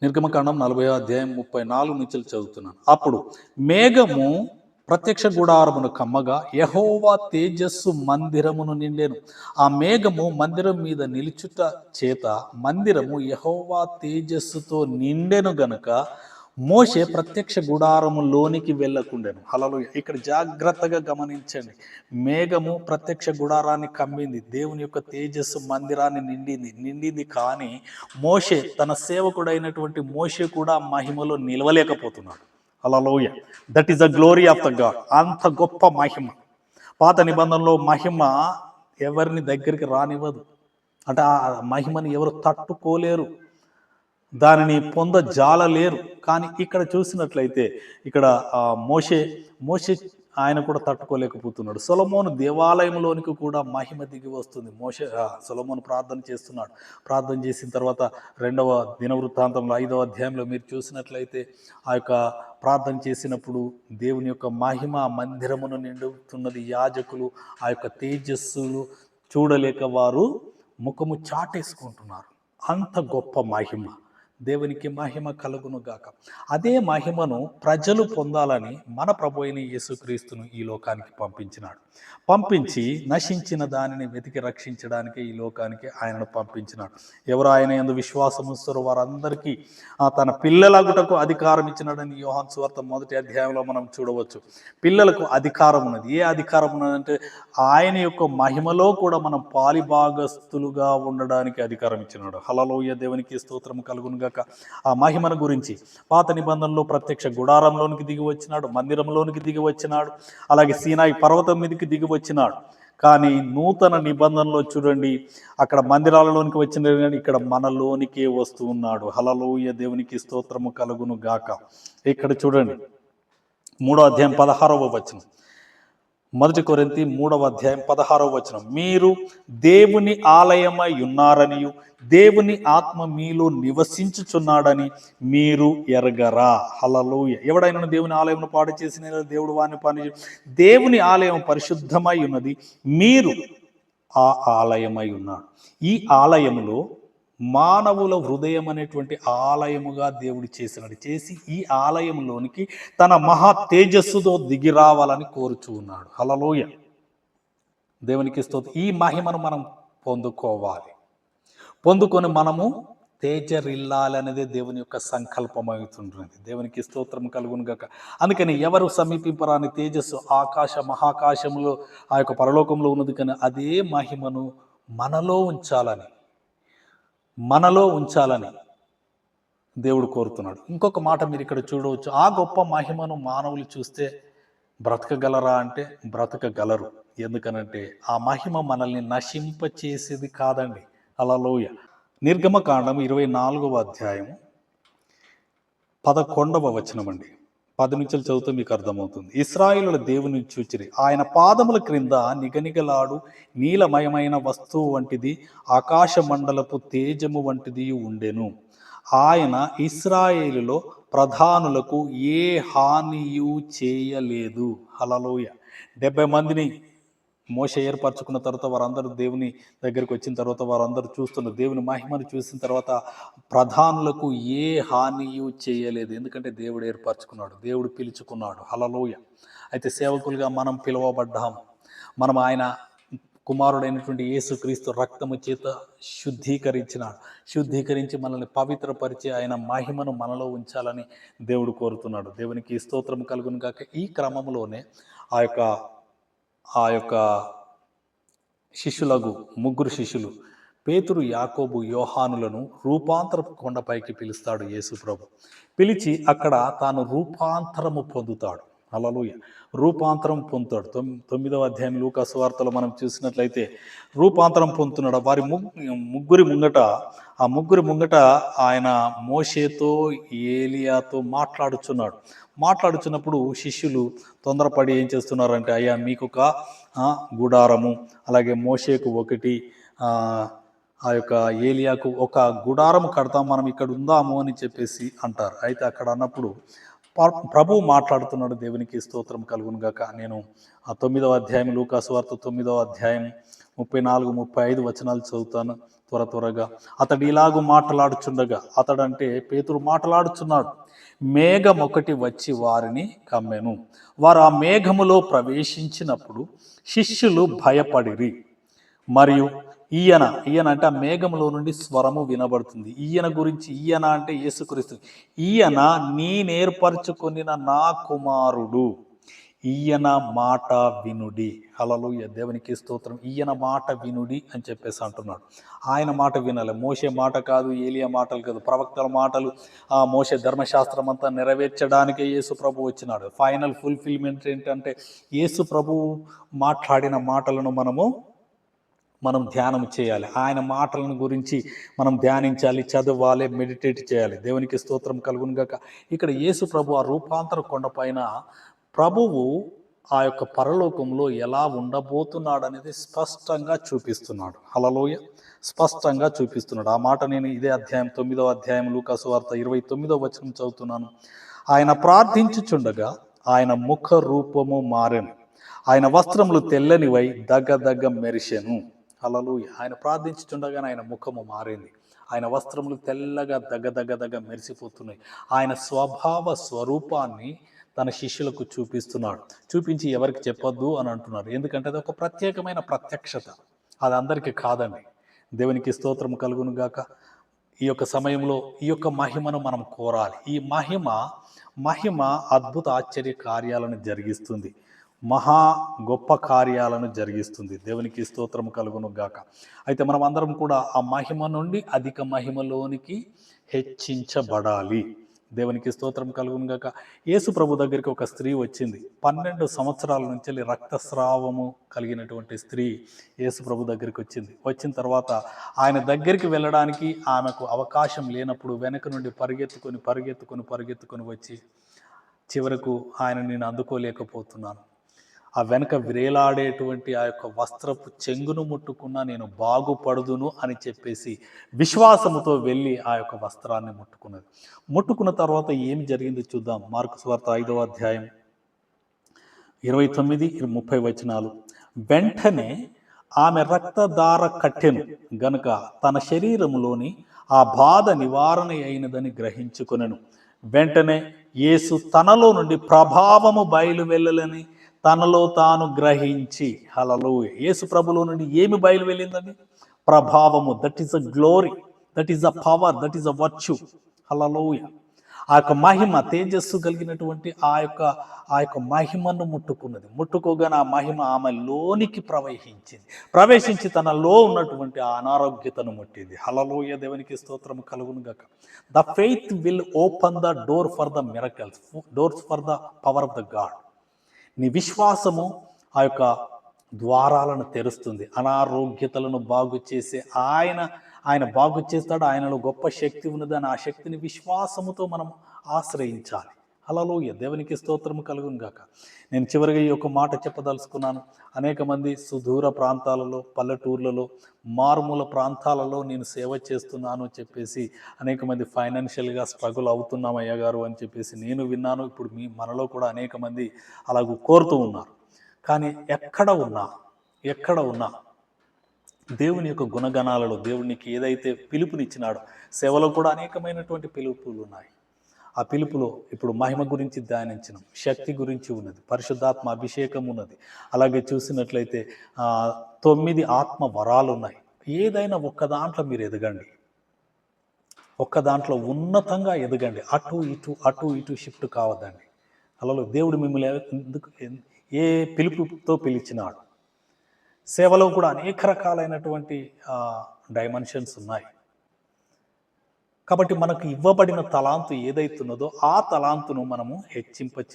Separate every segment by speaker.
Speaker 1: నిర్గమకాండం 40వ అధ్యాయం 34 నుంచి చదువుతున్నాను. అప్పుడు మేఘము ప్రత్యక్ష గుడారమును కమ్మగా యెహోవా తేజస్సు మందిరమును నిండెను. ఆ మేఘము మందిరం మీద నిలుచుట చేత మందిరము యెహోవా తేజస్సుతో నిండెను గనుక మోషే ప్రత్యక్ష గుడారములోనికి వెళ్ళకుండెను. హల్లెలూయా. ఇక్కడ జాగ్రత్తగా గమనించండి. మేఘము ప్రత్యక్ష గుడారాన్ని కమ్మింది. దేవుని యొక్క తేజస్సు మందిరాన్ని నిండింది. కానీ మోషే, తన సేవకుడైనటువంటి మోషే కూడా మహిమలో నిలవలేకపోతున్నాడు. Hallelujah. That is the glory of the God. అంత గొప్ప మహిమ. పాత నిబంధనలో మహిమ ఎవరిని దగ్గరికి రానివ్వదు. అంటే ఆ మహిమని ఎవరు తట్టుకోలేరు, దానిని పొందజాలలేరు. కానీ ఇక్కడ చూసినట్లయితే ఇక్కడ మోషే ఆయన కూడా తట్టుకోలేకపోతున్నాడు. సొలొమోను దేవాలయంలోనికి కూడా మహిమ దిగి వస్తుంది. సొలొమోను ప్రార్థన చేస్తున్నాడు. ప్రార్థన చేసిన తర్వాత 2వ దినవృత్తాంతంలో 5వ అధ్యాయంలో మీరు చూసినట్లయితే ఆ యొక్క ప్రార్థన చేసినప్పుడు దేవుని యొక్క మహిమ మందిరమును నిండుతున్నది. యాజకులు ఆ యొక్క తేజస్సులు చూడలేక వారు ముఖము చాటేసుకుంటున్నారు. అంత గొప్ప మహిమ. దేవునికి మహిమ కలుగును గాక. అదే మహిమను ప్రజలు పొందాలని మన ప్రభు అయిన యేసుక్రీస్తును ఈ లోకానికి పంపించి నశించిన దానిని వెతికి రక్షించడానికి ఈ లోకానికి ఆయనను పంపించినాడు. ఎవరు ఆయన యందు విశ్వాసం ఉంచుతారో వారందరికీ తన పిల్లలగుటకు అధికారం ఇచ్చినాడని యోహాను సువార్త 1వ అధ్యాయంలో మనం చూడవచ్చు. పిల్లలకు అధికారం ఉన్నది. ఏ అధికారం ఉన్నదంటే ఆయన యొక్క మహిమలో కూడా మనం పాలిభాగస్తులుగా ఉండడానికి అధికారం ఇచ్చినాడు. హల్లెలూయా. దేవునికి స్తోత్రం కలుగును గాక. ఆ మహిమను గురించి పాత నిబంధనలో ప్రత్యక్ష గుడారంలోనికి దిగి వచ్చినాడు, మందిరంలోనికి దిగి వచ్చినాడు, అలాగే సీనాయి పర్వతం మీదకి దిగి వచ్చినాడు. కానీ నూతన నిబంధనలో చూడండి, అక్కడ మందిరాలలోనికి వచ్చిన ఇక్కడ మనలోనికే వస్తూ ఉన్నాడు. హల్లెలూయా. దేవునికి స్తోత్రము కలుగును గాక. ఇక్కడ చూడండి 3వ అధ్యాయం 16వ వచనం. 1 కొరింథీ 3వ అధ్యాయం 16వ వచనం. మీరు దేవుని ఆలయమై ఉన్నారనియు దేవుని ఆత్మ మీలో నివసించుచున్నాడని మీరు ఎరగరా. హల్లెలూయా. ఎవడైనా దేవుని ఆలయమును పాడు చేసిన దేవుడు వాని పని. దేవుని ఆలయం పరిశుద్ధమై ఉన్నది, మీరు ఆ ఆలయమై ఉన్నారు. ఈ ఆలయములో మానవుల హృదయం అనేటువంటి ఆలయముగా దేవుడు చేసి ఈ ఆలయంలోనికి తన మహా తేజస్సుతో దిగి రావాలని కోరుచూ ఉన్నాడు. హల్లెలూయా. దేవునికి స్తోత్రం. ఈ మహిమను మనం పొందుకొని మనము తేజరిల్లాలనేదే దేవుని యొక్క సంకల్పం అవుతుంటుంది. దేవునికి స్తోత్రం కలుగును గాక. అందుకని ఎవరు సమీపింపరాని తేజస్సు మహాకాశంలో ఆ యొక్క పరలోకంలో ఉన్నది. కానీ అదే మహిమను మనలో ఉంచాలని దేవుడు కోరుతున్నాడు. ఇంకొక మాట మీరు ఇక్కడ చూడవచ్చు. ఆ గొప్ప మహిమను మానవులు చూస్తే బ్రతకగలరా అంటే బ్రతకగలరు. ఎందుకనంటే ఆ మహిమ మనల్ని నశింపచేసేది కాదండి. హల్లెలూయా. నిర్గమకాండం 24వ అధ్యాయం 11వ వచనం అండి. 10 నుంచి చదివితే మీకు అర్థమవుతుంది. ఇశ్రాయేలుల దేవుని చూచిరి, ఆయన పాదముల క్రింద నిగనిగలాడు నీలమయమైన వస్తువు వంటిది, ఆకాశ మండలపు తేజము వంటిది ఉండెను. ఆయన ఇశ్రాయేలులో ప్రధానులకు ఏ హానియు చేయలేదు. హల్లెలూయా. 70 మందిని మోషే ఏర్పరచుకున్న తర్వాత వారందరూ దేవుని దగ్గరికి వచ్చిన తర్వాత వారందరూ చూస్తున్నారు. దేవుని మహిమను చూసిన తర్వాత ప్రధానులకు ఏ హానియు చేయలేదు. ఎందుకంటే దేవుడు ఏర్పరచుకున్నాడు, దేవుడు పిలుచుకున్నాడు. హల్లెలూయా. అయితే సేవకులుగా మనం పిలువబడ్డాము. మనం ఆయన కుమారుడైనటువంటి యేసుక్రీస్తు రక్తము చేత శుద్ధీకరించి మనల్ని పవిత్రపరిచి ఆయన మహిమను మనలో ఉంచాలని దేవుడు కోరుతున్నాడు. దేవునికి స్తోత్రం కలుగును గాక. ఈ క్రమంలోనే ఆ యొక్క ముగ్గురు శిష్యులు పేతురు, యాకోబు, యోహానులను రూపాంతరపు కొండపైకి పిలుస్తాడు యేసు ప్రభు. పిలిచి అక్కడ తాను రూపాంతరము పొందుతాడు. హల్లెలూయా. రూపాంతరం పొందుతాడు. 9వ అధ్యాయం లూకా సువార్తలో మనం చూసినట్లయితే రూపాంతరం పొందుతున్నాడు. వారి ముగ్గురి ముంగట ఆయన మోషేతో ఏలియాతో మాట్లాడుచున్నప్పుడు శిష్యులు తొందరపడి ఏం చేస్తున్నారంటే, అయ్యా మీకొక గుడారము, అలాగే మోషేకు ఒకటి, ఆ యొక్క ఏలియాకు ఒక గుడారము కడతాం, మనం ఇక్కడ ఉందాము అని చెప్పేసి అంటారు. అయితే అక్కడ అన్నప్పుడు ప్రభువు మాట్లాడుతున్నాడు. దేవునికి స్తోత్రం కలుగును గాక. నేను 9వ అధ్యాయం లూకా సువార్త 9వ అధ్యాయం 34-35 వచనాలు చదువుతాను. త్వరగా అతడు ఇలాగూ మాట్లాడుచుండగా, అతడంటే పేతురు మాట్లాడుచున్నాడు, మేఘం ఒకటి వచ్చి వారిని కమ్మెను. వారు ఆ మేఘములో ప్రవేశించినప్పుడు శిష్యులు భయపడిరి. మరియు ఈయన అంటే ఆ మేఘములో నుండి స్వరము వినబడుతుంది. ఈయన గురించి, ఈయన అంటే యేసుక్రీస్తు, ఈయన నేనేర్పరచుకొనిన నా కుమారుడు, ఈయన మాట వినుడి. హల్లెలూయా, దేవునికి స్తోత్రం. ఈయన మాట వినుడి అని చెప్పేసి అంటున్నాడు. ఆయన మాట వినాలి. మోషే మాట కాదు, ఏలియా మాటలు కాదు, ప్రవక్తల మాటలు, ఆ మోషే ధర్మశాస్త్రం అంతా నెరవేర్చడానికే యేసు ప్రభు వచ్చినాడు. ఫైనల్ ఫుల్ఫిల్మెంట్ ఏంటంటే యేసు ప్రభు మాట్లాడిన మాటలను మనం ధ్యానం చేయాలి. ఆయన మాటలను గురించి మనం ధ్యానించాలి, చదవాలి, మెడిటేట్ చేయాలి. దేవునికి స్తోత్రం కలుగును గాక. ఇక్కడ యేసు ప్రభు ఆ రూపాంతర కొండపైన ప్రభువు ఆ యొక్క పరలోకంలో ఎలా ఉండబోతున్నాడు అనేది స్పష్టంగా చూపిస్తున్నాడు. హల్లెలూయా, స్పష్టంగా చూపిస్తున్నాడు. ఆ మాట నేను ఇదే అధ్యాయం 9వ అధ్యాయం లూకాసు వార్త 29వ వచనం చదువుతున్నాను. ఆయన ప్రార్థించుచుండగా ఆయన ముఖ రూపము మారెను, ఆయన వస్త్రములు తెల్లనివై దగ్గ మెరిసెను. హల్లెలూయా, ఆయన ప్రార్థించుచుండగానే ఆయన ముఖము మారింది, ఆయన వస్త్రములు తెల్లగా దగ్గ మెరిసిపోతున్నాయి. ఆయన స్వభావ స్వరూపాన్ని తన శిష్యులకు చూపిస్తున్నాడు. చూపించి ఎవరికి చెప్పొద్దు అని అంటున్నారు. ఎందుకంటే అది ఒక ప్రత్యేకమైన ప్రత్యక్షత, అది అందరికీ కాదండి. దేవునికి స్తోత్రం కలుగును గాక. ఈ యొక్క సమయంలో ఈ యొక్క మహిమను మనం కోరాలి. ఈ మహిమ అద్భుత ఆశ్చర్య కార్యాలను జరిగిస్తుంది, మహా గొప్ప కార్యాలను జరిగిస్తుంది. దేవునికి స్తోత్రం కలుగును గాక. అయితే మనం అందరం కూడా ఆ మహిమ నుండి అధిక మహిమలోనికి హెచ్చించబడాలి. దేవునికి స్తోత్రం కలుగును గాక. యేసు ప్రభు దగ్గరికి ఒక స్త్రీ వచ్చింది. 12 సంవత్సరాల నుంచి రక్తస్రావము కలిగినటువంటి స్త్రీ యేసు ప్రభు దగ్గరికి వచ్చింది. వచ్చిన తర్వాత ఆయన దగ్గరికి వెళ్ళడానికి ఆమెకు అవకాశం లేనప్పుడు వెనక నుండి పరిగెత్తుకొని వచ్చి చివరకు ఆయన నేను అందుకోలేకపోతున్నాను, ఆ వెనక విరేలాడేటువంటి ఆ యొక్క వస్త్రపు చెంగును ముట్టుకున్నా నేను బాగుపడుదును అని చెప్పేసి విశ్వాసముతో వెళ్ళి ఆ యొక్క వస్త్రాన్ని ముట్టుకున్నది. ముట్టుకున్న తర్వాత ఏమి జరిగింది చూద్దాం. మార్కు సువార్త 5వ అధ్యాయం 29-30 వచనాలు. వెంటనే ఆమె రక్తధార కట్టెను గనుక తన శరీరములోని ఆ బాధ నివారణ అయినదని గ్రహించుకొనెను. వెంటనే యేసు తనలో నుండి ప్రభావము బయలు వెళ్ళలని తనలో తాను గ్రహించి, హల్లెలూయా, యేసు ప్రభులో నుండి ఏమి బయలు వెళ్ళిందండి? ప్రభావము. That is a glory, that is a power, that is a virtue. Hallelujah, ఆ యొక్క మహిమ, తేజస్సు కలిగినటువంటి ఆ యొక్క మహిమను ముట్టుకోగానే ఆ మహిమ ఆమె లోనికి ప్రవేశించి తనలో ఉన్నటువంటి ఆ అనారోగ్యతను ముట్టింది. హల్లెలూయా, దేవునికి స్తోత్రం కలుగును గాక. The faith will open the door for the miracles, doors for the power of the God. నీ విశ్వాసము ఆ యొక్క ద్వారాలను తెరుస్తుంది. అనారోగ్యతలను బాగు చేసే ఆయన బాగు చేస్తాడు. ఆయనలో గొప్ప శక్తి ఉన్నది అని ఆ శక్తిని విశ్వాసముతో మనం ఆశ్రయించాలి. హల్లెలూయా, దేవునికి స్తోత్రము కలుగును గాక. నేను చివరిగా ఈ యొక్క మాట చెప్పదలుచుకున్నాను. అనేక మంది సుదూర ప్రాంతాలలో, పల్లెటూర్లలో, మారుమూల ప్రాంతాలలో నేను సేవ చేస్తున్నాను చెప్పేసి అనేక మంది ఫైనాన్షియల్గా స్ట్రగుల్ అవుతున్నాం అయ్య గారు అని చెప్పేసి నేను విన్నాను. ఇప్పుడు మనలో కూడా అనేక మంది అలాగూ కోరుతూ ఉన్నారు. కానీ ఎక్కడ ఉన్నా దేవుని యొక్క గుణగణాలలో దేవునికి ఏదైతే పిలుపునిచ్చినాడో, సేవలో కూడా అనేకమైనటువంటి పిలుపులు ఉన్నాయి. ఆ పిలుపులో ఇప్పుడు మహిమ గురించి ధ్యానించినాం, శక్తి గురించి ఉన్నది, పరిశుద్ధాత్మ అభిషేకం ఉన్నది. అలాగే చూసినట్లయితే 9 ఆత్మ వరాలు ఉన్నాయి. ఏదైనా ఒక్క దాంట్లో మీరు ఎదగండి, ఒక్క దాంట్లో ఉన్నతంగా ఎదగండి. అటు ఇటు షిఫ్ట్ కావద్దండి. అలా దేవుడు మిమ్మల్ని ఏ పిలుపుతో పిలిచినాడు. సేవలో కూడా అనేక రకాలైనటువంటి డైమెన్షన్స్ ఉన్నాయి. కాబట్టి మనకు ఇవ్వబడిన తలాంతు ఏదైతున్నదో ఆ తలాంతును మనము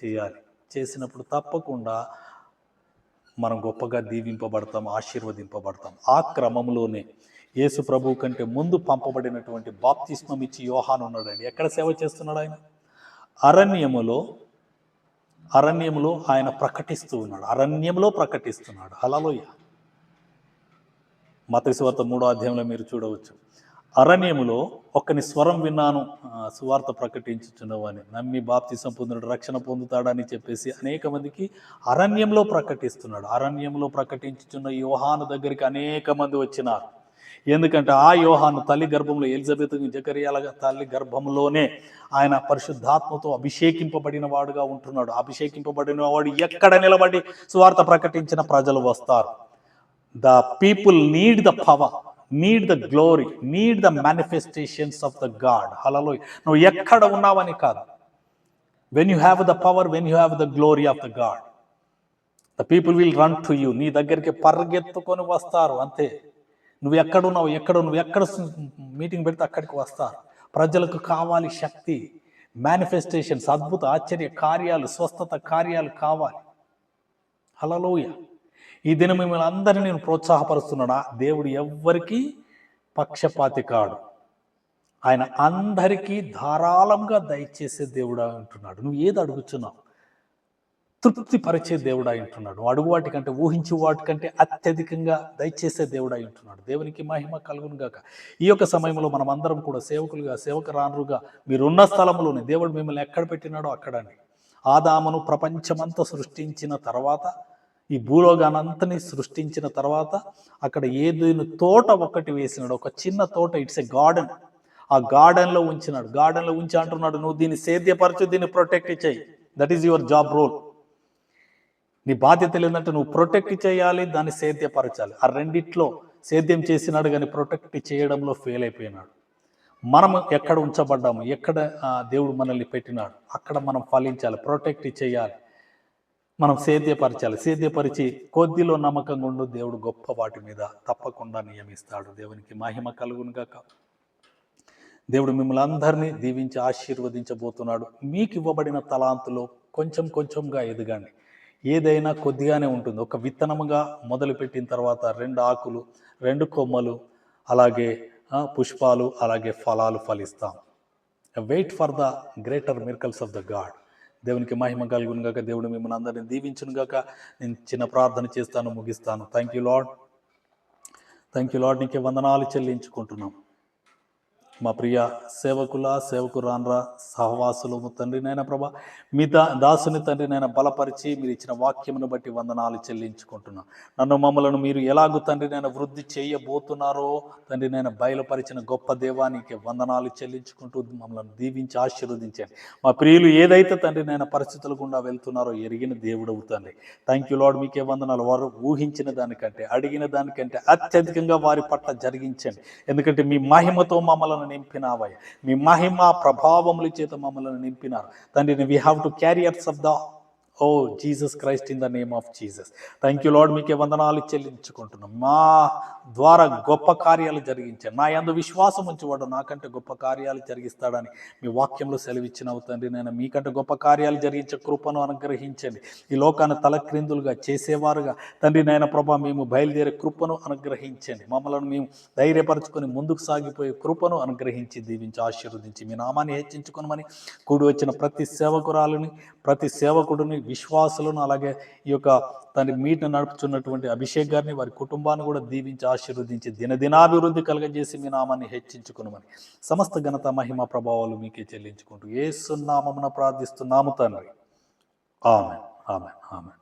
Speaker 1: చేయాలి. చేసినప్పుడు తప్పకుండా మనం గొప్పగా దీవింపబడతాం, ఆశీర్వదింపబడతాం. ఆ క్రమంలోనే యేసు ప్రభువు కంటే ముందు పంపబడినటువంటి బాప్తిస్మం ఇచ్చి యోహాను ఉన్నాడండి. ఎక్కడ సేవ చేస్తున్నాడు? ఆయన అరణ్యములో ఆయన ప్రకటిస్తూ ఉన్నాడు. హల్లెలూయా. మత్తయి సువార్త 3వ అధ్యాయంలో మీరు చూడవచ్చు. అరణ్యములో ఒకని స్వరం విన్నాను, సువార్త ప్రకటించుచున్నవని, నమ్మి బాప్తిసం పొందుడు రక్షణ పొందుతాడని చెప్పేసి అనేక మందికి అరణ్యంలో ప్రకటిస్తున్నాడు. అరణ్యంలో ప్రకటించుచున్న యోహాను దగ్గరికి అనేక మంది వచ్చినారు. ఎందుకంటే ఆ యోహాను తల్లి గర్భంలో ఎలిజబెత్ జకర్యాల తల్లి గర్భంలోనే ఆయన పరిశుద్ధాత్మతో అభిషేకింపబడిన వాడుగా ఉంటున్నాడు. అభిషేకింపబడిన వాడు ఎక్కడ నిలబడి సువార్త ప్రకటించిన ప్రజలు వస్తారు. The people need the power, need the glory, need the manifestations of the God. Hallelujah. నువ్వు ఎక్కడ ఉన్నావని కాదు, when you have the power, when you have the glory of the God, the people will run to you. నీ దగ్గరికి పరిగెత్తుకొని వస్తారు అంతే. నువ్వు ఎక్కడ మీటింగ్ పెడితే అక్కడికి వస్తారు. ప్రజలకు కావాలి శక్తి, మేనిఫెస్టేషన్స్, అద్భుత ఆశ్చర్య కార్యాలు, స్వస్థత కార్యాలు కావాలి. హల్లెలూయా. ఈ దినం మిమ్మల్ని అందరినీ నేను ప్రోత్సాహపరుస్తున్నాడా, దేవుడు ఎవ్వరికీ పక్షపాతి కాడు. ఆయన అందరికీ ధారాళంగా దయచేసే దేవుడా అంటున్నాడు. నువ్వు ఏది అడుగుతున్నావు, తృప్తిపరిచే దేవుడా అంటున్నాడు. అడుగు వాటికంటే, ఊహించే వాటికంటే అత్యధికంగా దయచేసే దేవుడా అంటున్నాడు. దేవునికి మహిమ కలుగును గాక. ఈ యొక్క సమయంలో మనం అందరం కూడా సేవకులుగా, సేవకురాండ్రుగా మీరున్న స్థలంలోనే దేవుడు మిమ్మల్ని ఎక్కడ పెట్టినాడో అక్కడని. ఆదామును ప్రపంచమంతా సృష్టించిన తర్వాత, ఈ భూలోకానంతని సృష్టించిన తర్వాత అక్కడ ఏదైనా తోట ఒకటి వేసినాడు, ఒక చిన్న తోట. It's a garden. ఆ గార్డెన్లో ఉంచినాడు. గార్డెన్లో ఉంచి అంటున్నాడు, నువ్వు దీన్ని సేద్యపరచు, దీన్ని ప్రొటెక్ట్ చేయి. That is your job role. నీ బాధ్యత ఏంటంటే నువ్వు ప్రొటెక్ట్ చేయాలి, దాన్ని సేద్యపరచాలి. ఆ రెండిట్లో సేద్యం చేసినాడు కానీ ప్రొటెక్ట్ చేయడంలో ఫెయిల్ అయిపోయినాడు. మనం ఎక్కడ ఉంచబడ్డాము, ఎక్కడ దేవుడు మనల్ని పెట్టినాడు, అక్కడ మనం ఫలించాలి, ప్రొటెక్ట్ చేయాలి, మనం సేద్యపరచాలి. సేద్యపరిచి కొద్దిలో నమ్మకంగా ఉండు, దేవుడు గొప్ప వాటి మీద తప్పకుండా నియమిస్తాడు. దేవునికి మహిమ కలుగును గాక. దేవుడు మిమ్మల్ని అందరినీ దీవించి ఆశీర్వదించబోతున్నాడు. మీకు ఇవ్వబడిన తలాంతులో కొంచెంగా ఎదగండి. ఏదైనా కొద్దిగానే ఉంటుంది. ఒక విత్తనముగా మొదలుపెట్టిన తర్వాత 2 ఆకులు, 2 కొమ్మలు, అలాగే పుష్పాలు, అలాగే ఫలాలు ఫలిస్తాం. Wait for the greater miracles of the God. దేవునికి మహిమ కలుగును గాక. దేవుడు మిమ్మల్ని అందరినీ దీవించును గాక. నేను చిన్న ప్రార్థన చేస్తాను, ముగిస్తాను. Thank you lord. నీకే వందనాలు చెల్లించుకుంటున్నాం. మా ప్రియ సేవకురాన్రా సహవాసులు తండ్రి నైనా ప్రభా, మీ దాసుని తండ్రి నైనా బలపరిచి మీరు ఇచ్చిన వాక్యమును బట్టి వందనాలు చెల్లించుకుంటున్నాను. మమ్మలను మీరు ఎలాగూ తండ్రి నైనా వృద్ధి చేయబోతున్నారో తండ్రి నైనా బయలుపరిచిన గొప్ప దేవానికి వందనాలు చెల్లించుకుంటూ మమ్మల్ని దీవించి ఆశీర్వదించండి. మా ప్రియులు ఏదైతే తండ్రి నైనా పరిస్థితుల గుండా వెళ్తున్నారో ఎరిగిన దేవుడవు తండ్రి. Thank you lord. మీకే వందనాలు. వారు ఊహించిన దానికంటే, అడిగిన దానికంటే అత్యధికంగా వారి పట్ల జరిగించండి. ఎందుకంటే మీ మహిమతో మమ్మల్ని నింపినావయ్య, మీ మహిమ ప్రభావముల చేత మమ్మల్ని నింపినారు తండ్రి. We have to carriers of the Jesus Christ in the name of Jesus. Thank you lord. మీకే వందనాలు చెల్లించుకుంటున్నాం. మా ద్వారా గొప్ప కార్యాలు జరిగించండి. నా యందు విశ్వాసం ఉంచేవాడు నాకంటే గొప్ప కార్యాలు జరిగిస్తాడని మీ వాక్యంలో సెలవిచ్చినావు తండ్రి. నేను మీకంటే గొప్ప కార్యాలు జరిగించే కృపను అనుగ్రహించండి. ఈ లోకాన్ని తలక్రిందులుగా చేసేవారుగా తండ్రి నాయన ప్రభా మేము బయలుదేరే కృపను అనుగ్రహించండి. మమ్మల్ని మేము ధైర్యపరచుకొని ముందుకు సాగిపోయే కృపను అనుగ్రహించి దీవించి ఆశీర్వదించి మీ నామాన్ని హెచ్చించుకొనమని కూడి వచ్చిన ప్రతి సేవకురాలని, ప్రతి సేవకుడిని, విశ్వాసులను, అలాగే ఈ యొక్క తన మీట్ను నడుపుతున్నటువంటి అభిషేక్ గారిని, వారి కుటుంబాన్ని కూడా దీవించి ఆశీర్వదించి దినదినాభివృద్ధి కలగజేసి మీ నామాన్ని హెచ్చించుకునమని సమస్త ఘనత మహిమ ప్రభావాలు మీకే చెల్లించుకుంటూ యేసు నామమున ప్రార్థిస్తున్నాము తండ్రి. ఆమేన్, ఆమేన్, ఆమేన్.